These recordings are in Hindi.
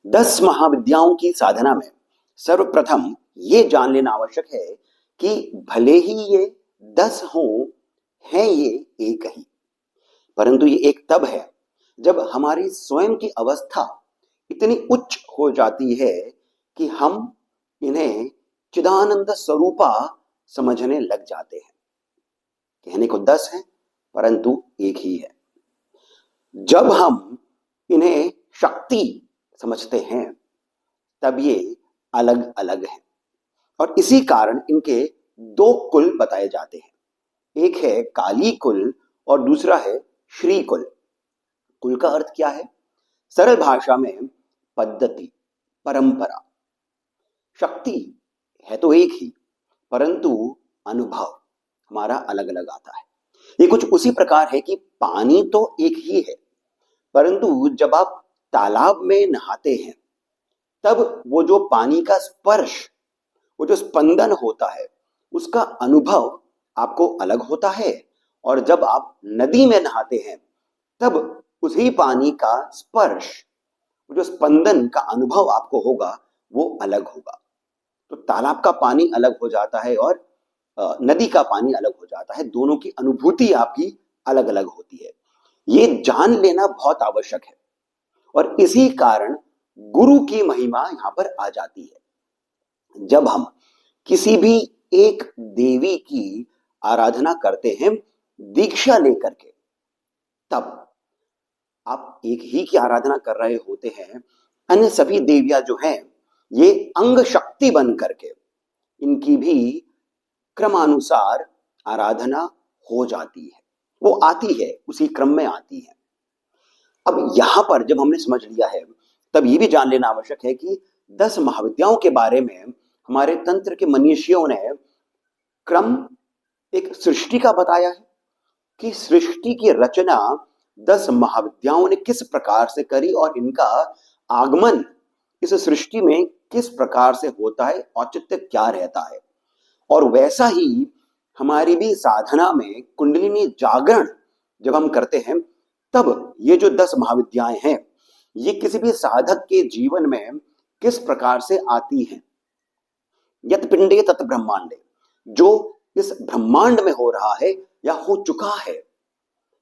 10 महाविद्याओं की साधना में सर्वप्रथम ये जान लेना आवश्यक है कि भले ही ये 10 हों, हैं ये एक ही, परंतु ये एक तब है जब हमारी स्वयं की अवस्था इतनी उच्च हो जाती है कि हम इन्हें चिदानंद स्वरूपा समझने लग जाते हैं। कहने को 10 है परंतु एक ही है। जब हम इन्हें शक्ति समझते हैं तब ये अलग अलग हैं और इसी कारण इनके 2 कुल बताए जाते हैं। एक है काली कुल और दूसरा है श्री कुल। कुल का अर्थ क्या है? सरल भाषा में पद्धति, परंपरा। शक्ति है तो एक ही, परंतु अनुभव हमारा अलग अलग आता है। ये कुछ उसी प्रकार है कि पानी तो एक ही है, परंतु जब आप तालाब में नहाते हैं तब वो जो पानी का स्पर्श, वो जो स्पंदन होता है, उसका अनुभव आपको अलग होता है। और जब आप नदी में नहाते हैं तब उसी पानी का स्पर्श, वो जो स्पंदन का अनुभव आपको होगा, वो अलग होगा। तो तालाब का पानी अलग हो जाता है और नदी का पानी अलग हो जाता है। दोनों की अनुभूति आपकी अलग अलग होती है। ये जान लेना बहुत आवश्यक है और इसी कारण गुरु की महिमा यहां पर आ जाती है। जब हम किसी भी एक देवी की आराधना करते हैं दीक्षा लेकर के, तब आप एक ही की आराधना कर रहे होते हैं। अन्य सभी देवियां जो हैं ये अंग शक्ति बन करके इनकी भी क्रमानुसार आराधना हो जाती है, वो आती है, उसी क्रम में आती है। अब यहां पर जब हमने समझ लिया है तब ये भी जान लेना आवश्यक है कि 10 महाविद्याओं के बारे में हमारे तंत्र के मनीषियों ने क्रम एक सृष्टि का बताया है कि सृष्टि की रचना 10 महाविद्याओं ने किस प्रकार से करी और इनका आगमन इस सृष्टि में किस प्रकार से होता है, औचित्य क्या रहता है। और वैसा ही हमारी भी साधना में कुंडलिनी जागरण जब हम करते हैं तब ये जो 10 महाविद्याएं हैं ये किसी भी साधक के जीवन में किस प्रकार से आती हैं। यत पिंडे तत ब्रह्मांडे, जो इस ब्रह्मांड में हो रहा है या हो चुका है,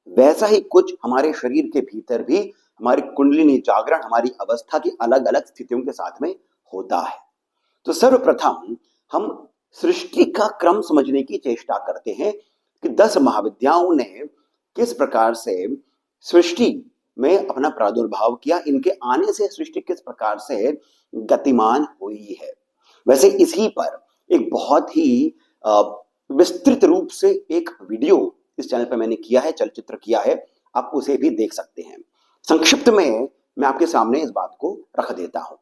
वैसा ही कुछ हमारे शरीर के भीतर भी हमारी कुंडलिनी जागरण हमारी अवस्था की अलग अलग स्थितियों के साथ में होता है। तो सर्वप्रथम हम सृष्टि का क्रम समझने की चेष्टा करते हैं कि 10 महाविद्याओं ने किस प्रकार से सृष्टि में अपना प्रादुर्भाव किया, इनके आने से सृष्टि किस प्रकार से गतिमान हुई है। वैसे इसी पर एक बहुत ही विस्तृत रूप से एक वीडियो इस चैनल पर मैंने किया है, चलचित्र किया है, आप उसे भी देख सकते हैं। संक्षिप्त में मैं आपके सामने इस बात को रख देता हूं।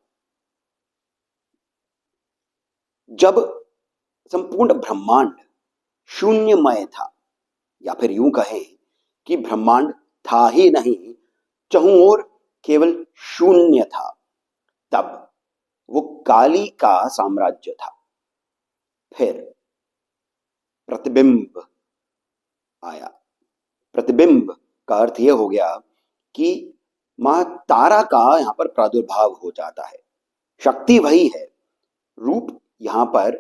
जब संपूर्ण ब्रह्मांड शून्यमय था, या फिर यूं कहें कि ब्रह्मांड था ही नहीं, चहुं ओर केवल शून्य था, तब वो काली का साम्राज्य था। फिर प्रतिबिंब आया। प्रतिबिंब का अर्थ यह हो गया कि मां तारा का यहां पर प्रादुर्भाव हो जाता है। शक्ति वही है, रूप यहां पर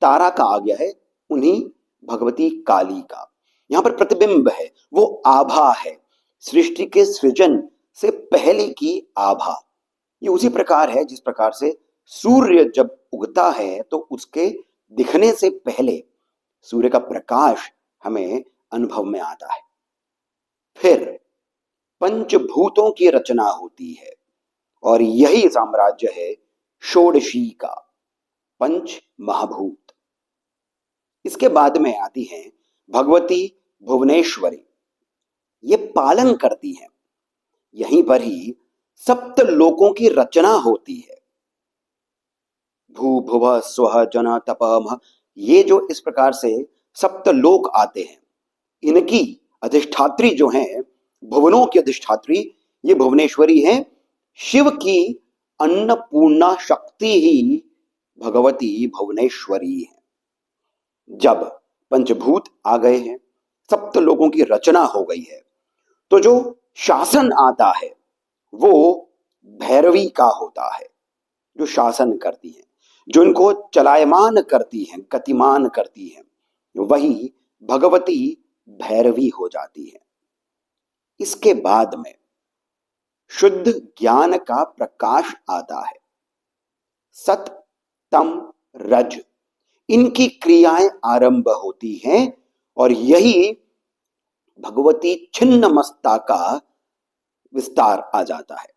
तारा का आ गया है, उन्हीं भगवती काली का। यहां पर प्रतिबिंब है, वो आभा है, सृष्टि के सृजन से पहले की आभा। ये उसी प्रकार है जिस प्रकार से सूर्य जब उगता है तो उसके दिखने से पहले सूर्य का प्रकाश हमें अनुभव में आता है। फिर पंचभूतों की रचना होती है और यही साम्राज्य है षोडशी का, पंच महाभूत। इसके बाद में आती हैं भगवती भुवनेश्वरी, ये पालन करती हैं। यहीं पर ही सप्त लोकों की रचना होती है। भू भुव स्व जन तप मह, ये जो इस प्रकार से सप्त लोक आते हैं, इनकी अधिष्ठात्री जो हैं, भुवनों की अधिष्ठात्री ये भुवनेश्वरी हैं। शिव की अन्नपूर्णा शक्ति ही भगवती भुवनेश्वरी है। जब पंचभूत आ गए हैं, सप्त लोकों की रचना हो गई है, तो जो शासन आता है वो भैरवी का होता है, जो शासन करती है, जो इनको चलायमान करती है, गतिमान करती है, वही भगवती भैरवी हो जाती है। इसके बाद में शुद्ध ज्ञान का प्रकाश आता है। सत, तम, रज, इनकी क्रियाएं आरंभ होती हैं और यही भगवती छिन्नमस्ता का विस्तार आ जाता है।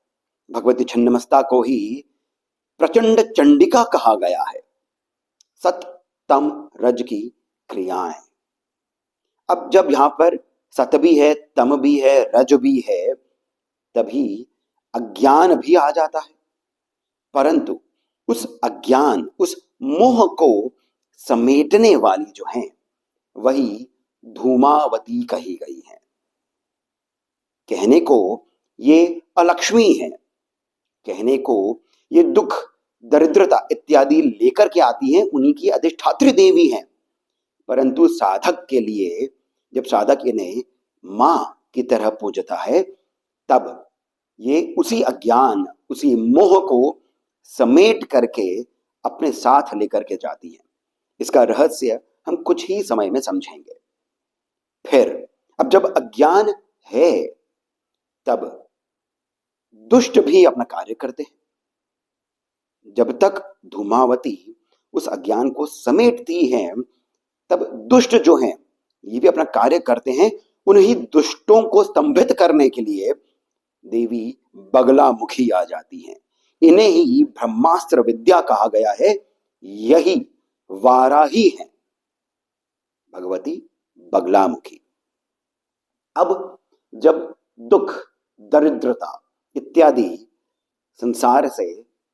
भगवती छिन्नमस्ता को ही प्रचंड चंडिका कहा गया है। सत, तम, रज की क्रियाएं। अब जब यहां पर सत भी है, तम भी है, रज भी है, तभी अज्ञान भी आ जाता है। परंतु उस अज्ञान, उस मोह को समेटने वाली जो है वही धूमावती कही गई है। कहने को ये अलक्ष्मी है, कहने को ये दुख, दरिद्रता इत्यादि लेकर के आती हैं, उन्हीं की अधिष्ठात्री देवी हैं। परंतु साधक के लिए, जब साधक इन्हें मां की तरह पूजता है, तब ये उसी अज्ञान, उसी मोह को समेट करके अपने साथ लेकर के जाती है। इसका रहस्य हम कुछ ही समय में समझेंगे। फिर अब जब अज्ञान है, तब दुष्ट भी अपना कार्य करते हैं। जब तक धूमावती उस अज्ञान को समेटती है, तब दुष्ट जो हैं ये भी अपना कार्य करते हैं। उन्हीं दुष्टों को स्तंभित करने के लिए देवी बगलामुखी आ जाती हैं। इन्हें ही ब्रह्मास्त्र विद्या कहा गया है। यही वाराही है, भगवती बगलामुखी। अब जब दुख, दरिद्रता इत्यादि संसार से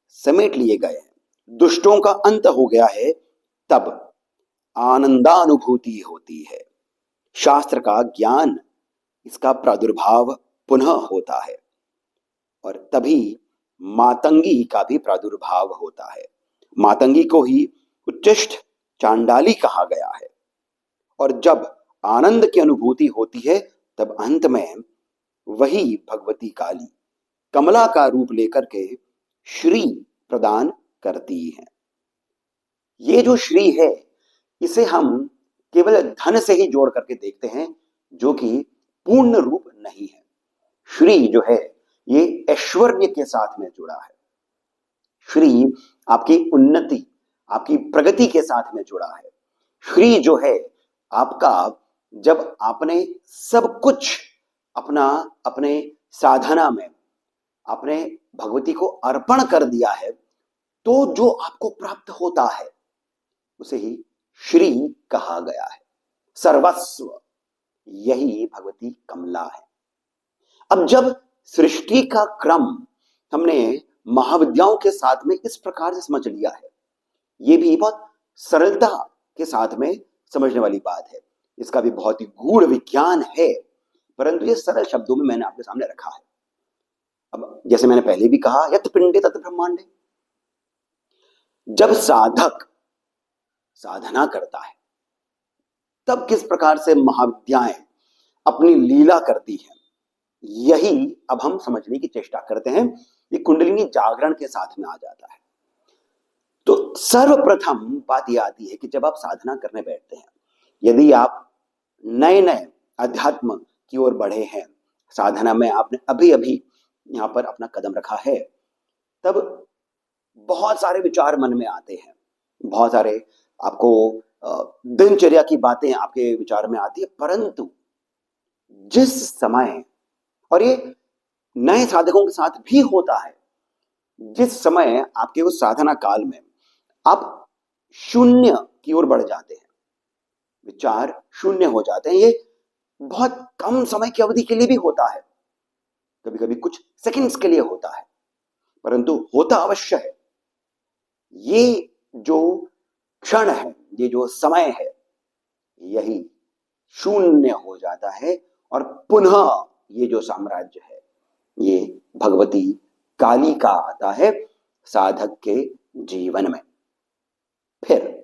समेट लिए गए हैं, दुष्टों का अंत हो गया है, तब आनंदानुभूति होती है। शास्त्र का ज्ञान, इसका प्रादुर्भाव पुनः होता है और तभी मातंगी का भी प्रादुर्भाव होता है। मातंगी को ही उच्चिष्ट चांडाली कहा गया है। और जब आनंद की अनुभूति होती है, तब अंत में वही भगवती काली कमला का रूप लेकर के श्री प्रदान करती है। ये जो श्री है, इसे हम केवल धन से ही जोड़ करके देखते हैं, जो कि पूर्ण रूप नहीं है। श्री जो है ये ऐश्वर्य के साथ में जुड़ा है। श्री आपकी उन्नति, आपकी प्रगति के साथ में जुड़ा है। श्री जो है आपका, जब आपने सब कुछ अपना अपने साधना में आपने भगवती को अर्पण कर दिया है, तो जो आपको प्राप्त होता है उसे ही श्री कहा गया है। सर्वस्व, यही भगवती कमला है। अब जब सृष्टि का क्रम हमने महाविद्याओं के साथ में इस प्रकार से समझ लिया है, ये भी बहुत सरलता के साथ में समझने वाली बात है। इसका भी बहुत ही गूढ़ विज्ञान है, परंतु ये सरल शब्दों में मैंने आपके सामने रखा है। अब जैसे मैंने पहले भी कहा, यत् पिंडे तत् ब्रह्मांडे। जब साधक साधना करता है, तब किस प्रकार से महाविद्याएं अपनी लीला करती हैं, यही अब हम समझने की चेष्टा करते हैं। ये कुंडलिनी जागरण के साथ में आ जाता है। तो सर्वप्रथम बात यह आती है कि जब आप साधना करने बैठते हैं, यदि आप नए नए अध्यात्म की ओर बढ़े हैं, साधना में आपने अभी अभी यहां पर अपना कदम रखा है, तब बहुत सारे विचार मन में आते हैं, बहुत सारे आपको दिनचर्या की बातें आपके विचार में आती है। परंतु जिस समय, और ये नए साधकों के साथ भी होता है, जिस समय आपके उस साधना काल में आप शून्य की ओर बढ़ जाते हैं, विचार शून्य हो जाते हैं। ये बहुत कम समय की अवधि के लिए भी होता है, कभी कभी कुछ सेकंड्स के लिए होता है, परंतु होता अवश्य है। ये जो क्षण है, ये जो समय है, यही शून्य हो जाता है और पुनः ये जो साम्राज्य है, ये भगवती काली का आता है साधक के जीवन में। फिर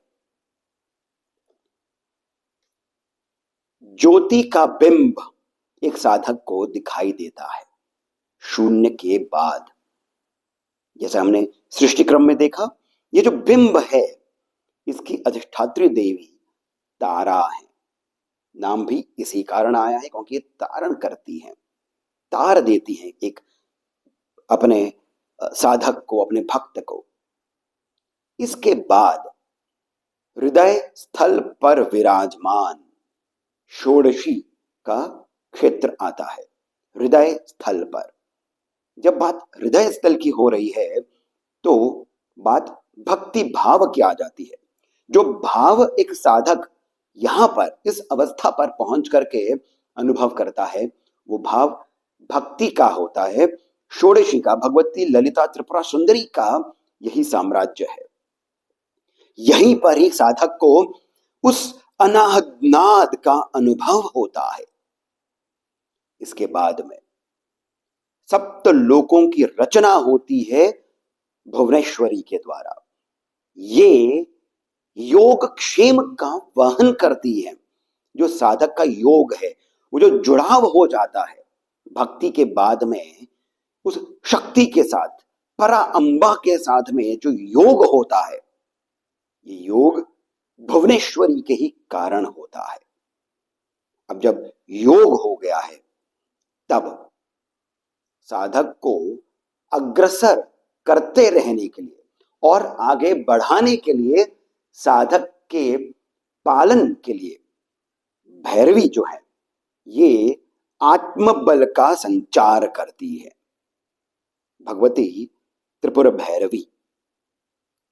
ज्योति का बिंब एक साधक को दिखाई देता है शून्य के बाद। जैसे हमने सृष्टि क्रम में देखा, ये जो बिंब है इसकी अधिष्ठात्री देवी तारा है। नाम भी इसी कारण आया है क्योंकि ये तारण करती हैं, तार देती हैं एक अपने साधक को, अपने भक्त को। इसके बाद हृदय स्थल पर विराजमान षोडशी का क्षेत्र आता है। हृदय स्थल पर जब बात हृदय स्थल की हो रही है तो बात भक्ति भाव की आ जाती है। जो भाव एक साधक यहां पर इस अवस्था पर पहुंच करके अनुभव करता है वो भाव भक्ति का होता है। षोडशी का, भगवती ललिता त्रिपुरा सुंदरी का यही साम्राज्य है। यहीं पर ही साधक को उस अनाहत नाद का अनुभव होता है। इसके बाद में सप्त लोकों की रचना होती है भुवनेश्वरी के द्वारा। ये योग क्षेम का वहन करती है। जो साधक का योग है, वो जो जुड़ाव हो जाता है भक्ति के बाद में उस शक्ति के साथ, परा अंबा के साथ में जो योग होता है, ये योग भुवनेश्वरी के ही कारण होता है। अब जब योग हो गया है तब साधक को अग्रसर करते रहने के लिए और आगे बढ़ाने के लिए, साधक के पालन के लिए भैरवी जो है ये आत्मबल का संचार करती है। भगवती त्रिपुर भैरवी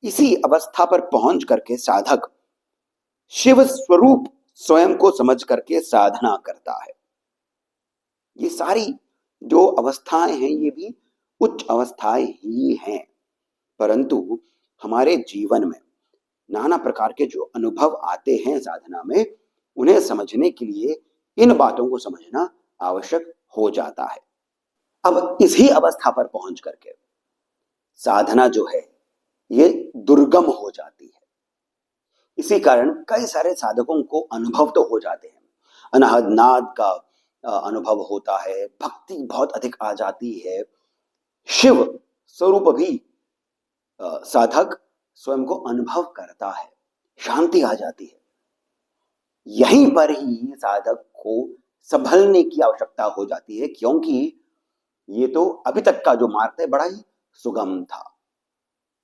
इसी अवस्था पर पहुंच करके साधक शिव स्वरूप स्वयं को समझ करके साधना करता है। ये सारी जो अवस्थाएं हैं ये भी उच्च अवस्थाएं ही हैं, परंतु हमारे जीवन में नाना प्रकार के जो अनुभव आते हैं साधना में, उन्हें समझने के लिए इन बातों को समझना आवश्यक हो जाता है। अब इसी अवस्था पर पहुंच करके साधना जो है ये दुर्गम हो जाती है। इसी कारण कई सारे साधकों को अनुभव तो हो जाते हैं, अनाहत नाद का अनुभव होता है, भक्ति बहुत अधिक आ जाती है, शिव स्वरूप भी साधक स्वयं को अनुभव करता है, शांति आ जाती है। यहीं पर ही साधक को संभलने की आवश्यकता हो जाती है, क्योंकि ये तो अभी तक का जो मार्ग है बड़ा ही सुगम था।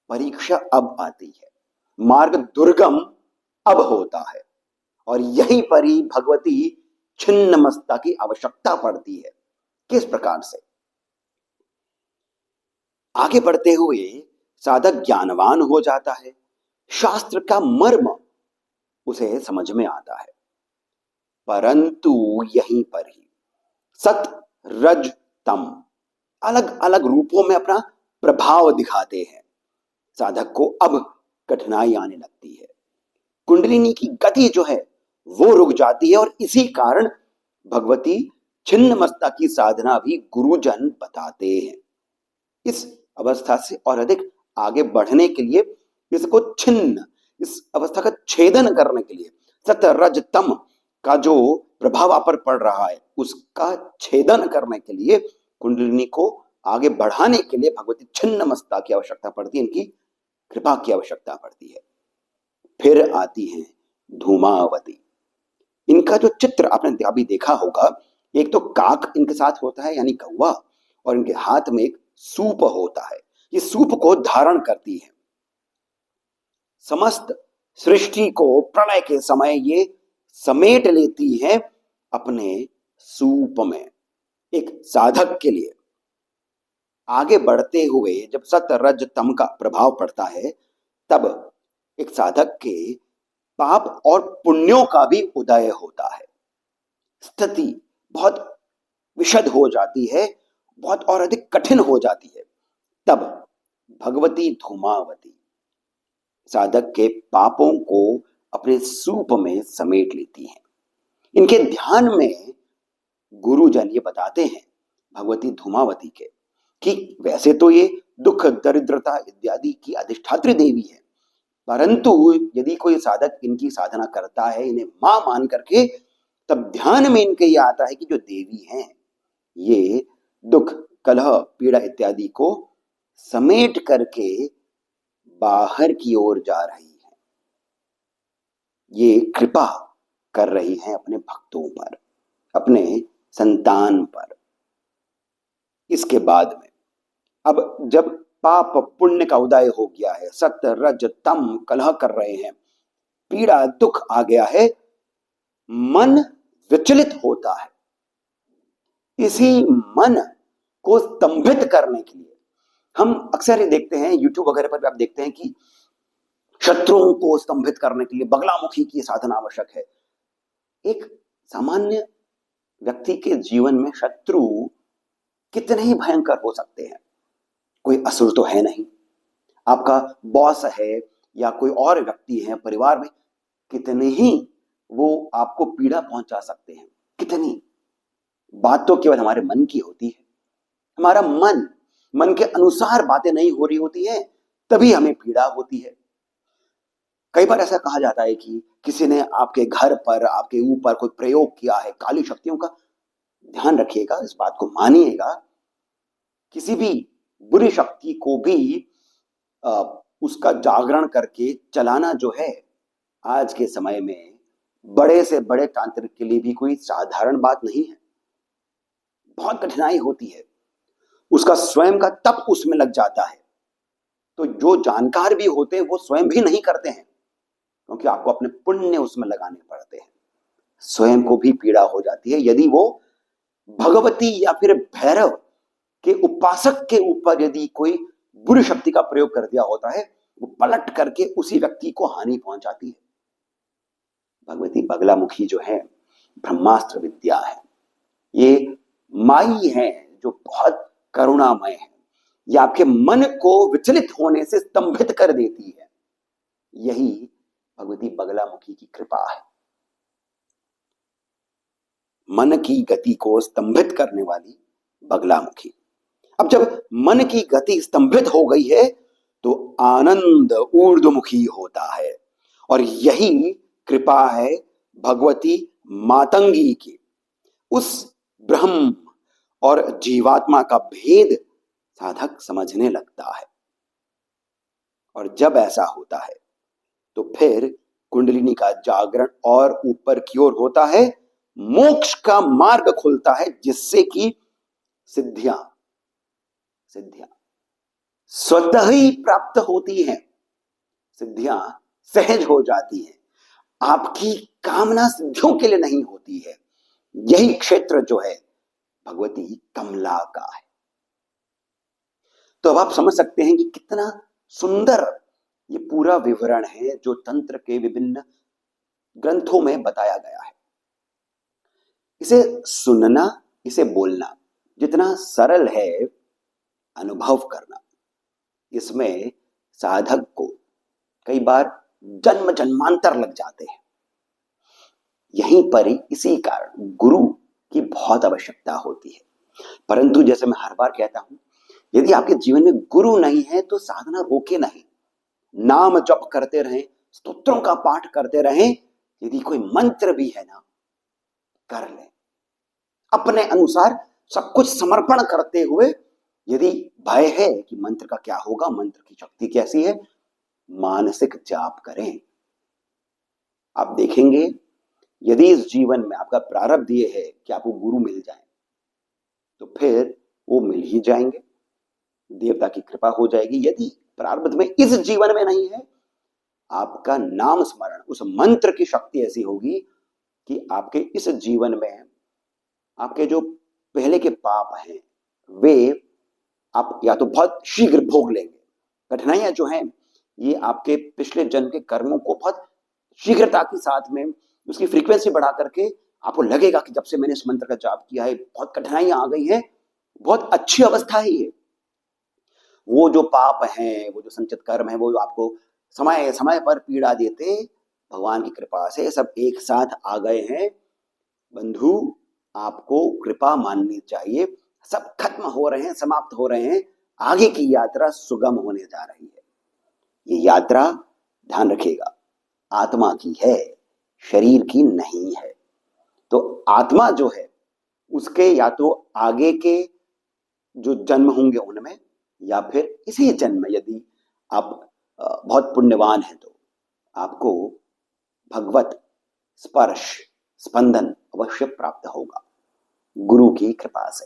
परीक्षा अब आती है, मार्ग दुर्गम अब होता है, और यहीं पर ही भगवती छिन्नमस्ता की आवश्यकता पड़ती है। किस प्रकार से? आगे बढ़ते हुए साधक ज्ञानवान हो जाता है, शास्त्र का मर्म उसे समझ में आता है, परंतु यहीं पर ही सत रज तम अलग अलग रूपों में अपना प्रभाव दिखाते हैं। साधक को अब कठिनाई आने लगती है, कुंडलिनी की गति जो है वो रुक जाती है, और इसी कारण भगवती छिन्नमस्ता की साधना भी गुरुजन बताते हैं। इस अवस्था से और अधिक आगे बढ़ने के लिए, इसको छिन्न, इस अवस्था का छेदन करने के लिए, सत रज तम का जो प्रभाव आप पर पड़ रहा है उसका छेदन करने के लिए, कुंडलिनी को आगे बढ़ाने के लिए भगवती छिन्नमस्ता की आवश्यकता पड़ती है, इनकी कृपा की आवश्यकता पड़ती है। फिर आती है धूमावती। इनका जो चित्र आपने अभी देखा होगा, एक तो काक इनके साथ होता है यानी कौवा, और इनके हाथ में एक सूप होता है। ये सूप को धारण करती है। समस्त सृष्टि को प्रलय के समय ये समेट लेती है अपने सूप में। एक साधक के लिए आगे बढ़ते हुए जब सत रज तम का प्रभाव पड़ता है, तब एक साधक के पाप और पुण्यों का भी उदय होता है। स्थिति बहुत विशद हो जाती है, बहुत और अधिक कठिन हो जाती है। तब भगवती धूमावती साधक के पापों को अपने सूप में समेट लेती हैं। इनके ध्यान में गुरुजन ये बताते हैं भगवती धूमावती के कि वैसे तो ये दुख दरिद्रता इत्यादि की अधिष्ठात्री देवी है, परंतु यदि कोई साधक इनकी साधना करता है, इन्हें मां मान करके, तब ध्यान में इनके ये आता है कि जो देवी हैं ये दुख कलह पीड़ा इत्यादि को समेट करके बाहर की ओर जा रही है। ये कृपा कर रही है अपने भक्तों पर, अपने संतान पर। इसके बाद में अब जब पाप पुण्य का उदय हो गया है, सत्य रज तम कलह कर रहे हैं, पीड़ा दुख आ गया है, मन विचलित होता है। इसी मन को स्तंभित करने के लिए हम अक्सर ये देखते हैं, यूट्यूब वगैरह पर भी आप देखते हैं कि शत्रुओं को स्तंभित करने के लिए बगलामुखी की साधना आवश्यक है। एक सामान्य व्यक्ति के जीवन में शत्रु कितने ही भयंकर हो सकते हैं। कोई असुर तो है नहीं, आपका बॉस है या कोई और व्यक्ति है परिवार में, कितने ही वो आपको पीड़ा पहुंचा सकते हैं। कितनी बात तो केवल हमारे मन की होती है। हमारा मन के अनुसार बातें नहीं हो रही होती है, तभी हमें पीड़ा होती है। कई बार ऐसा कहा जाता है कि किसी ने आपके घर पर, आपके ऊपर कोई प्रयोग किया है काली शक्तियों का। ध्यान रखिएगा, इस बात को मानिएगा, किसी भी बुरी शक्ति को भी उसका जागरण करके चलाना जो है, आज के समय में बड़े से बड़े तांत्रिक के लिए भी कोई साधारण बात नहीं है। बहुत कठिनाई होती है, उसका स्वयं का तप उसमें लग जाता है। तो जो जानकार भी होते हैं वो स्वयं भी नहीं करते हैं, क्योंकि आपको अपने पुण्य उसमें लगाने पड़ते हैं। स्वयं को भी पीड़ा हो जाती है यदि वो भगवती या फिर भैरव के उपासक के ऊपर यदि कोई बुरी शक्ति का प्रयोग कर दिया होता है, वो पलट करके उसी व्यक्ति को हानि पहुंचाती है। भगवती बगलामुखी जो है ब्रह्मास्त्र विद्या है, ये माई है जो बहुत करुणामय है। ये आपके मन को विचलित होने से स्तंभित कर देती है। यही भगवती बगलामुखी की कृपा है, मन की गति को स्तंभित करने वाली बगलामुखी। अब जब मन की गति स्तंभित हो गई है तो आनंद ऊर्ध्वमुखी होता है, और यही कृपा है भगवती मातंगी की। उस ब्रह्म और जीवात्मा का भेद साधक समझने लगता है, और जब ऐसा होता है तो फिर कुंडलिनी का जागरण और ऊपर की ओर होता है, मोक्ष का मार्ग खुलता है, जिससे कि सिद्धियां स्वतः ही प्राप्त होती हैं। सिद्धियां सहज हो जाती हैं। आपकी कामना सिद्धियों के लिए नहीं होती है। यही क्षेत्र जो है भगवती कमला का है। तो अब आप समझ सकते हैं कि कितना सुंदर ये पूरा विवरण है जो तंत्र के विभिन्न ग्रंथों में बताया गया है। इसे सुनना, इसे बोलना जितना सरल है, अनुभव करना इसमें साधक को कई बार जन्म जन्मांतर लग जाते हैं। यहीं पर ही इसी कारण गुरु की बहुत आवश्यकता होती है। परंतु जैसे मैं हर बार कहता हूं, यदि आपके जीवन में गुरु नहीं है तो साधना रोके नहीं। नाम जप करते रहें, स्तोत्रों का पाठ करते रहें। यदि कोई मंत्र भी है ना, कर लें अपने अनुसार, सब कुछ समर्पण करते हुए। यदि भय है कि मंत्र का क्या होगा, मंत्र की शक्ति कैसी है, मानसिक जाप करें। आप देखेंगे यदि इस जीवन में आपका प्रारब्ध ये है कि आपको गुरु मिल जाए, तो फिर वो मिल ही जाएंगे, देवता की कृपा हो जाएगी। यदि प्रारब्ध में इस जीवन में नहीं है, आपका नाम स्मरण, उस मंत्र की शक्ति ऐसी होगी कि आपके इस जीवन में आपके जो पहले के पाप हैं वे आप या तो बहुत शीघ्र भोग लेंगे। कठिनाइयां जो हैं ये आपके पिछले जन्म के कर्मों को बहुत शीघ्रता के साथ में उसकी फ्रीक्वेंसी बढ़ा करके आपको लगेगा कि जब से मैंने इस मंत्र का जाप किया है बहुत कठिनाइयां आ गई हैं, बहुत अच्छी अवस्था है ये। वो जो पाप हैं, वो जो संचित कर्म है, वो आपको समय समय पर पीड़ा देते, भगवान की कृपा से सब एक साथ आ गए हैं। बंधु, आपको कृपा माननी चाहिए। सब खत्म हो रहे हैं, समाप्त हो रहे हैं। आगे की यात्रा सुगम होने जा रही है। ये यात्रा ध्यान रखिएगा आत्मा की है, शरीर की नहीं है। तो आत्मा जो है उसके या तो आगे के जो जन्म होंगे उनमें, या फिर इसी जन्म में यदि आप बहुत पुण्यवान हैं तो आपको भगवत स्पर्श स्पंदन अवश्य प्राप्त होगा गुरु की कृपा से।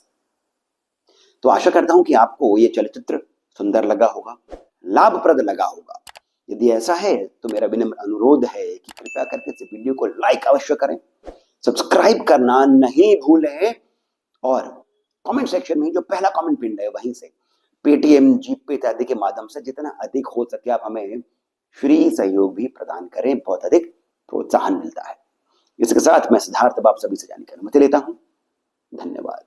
तो आशा करता हूं कि आपको ये चलचित्र सुंदर लगा होगा, लाभप्रद लगा होगा। यदि ऐसा है तो मेरा विनम्र अनुरोध है कि कृपया करके इस वीडियो को लाइक अवश्य करें, सब्सक्राइब करना नहीं भूलें और कमेंट सेक्शन में जो पहला कमेंट पिन है वहीं से पेटीएम, जीपे इत्यादि के माध्यम से जितना अधिक हो सके आप हमें फ्री सहयोग भी प्रदान करें, बहुत अधिक प्रोत्साहन मिलता है। इसके साथ मैं सिद्धार्थ अब आप सभी से जानकारी लेता हूं। धन्यवाद।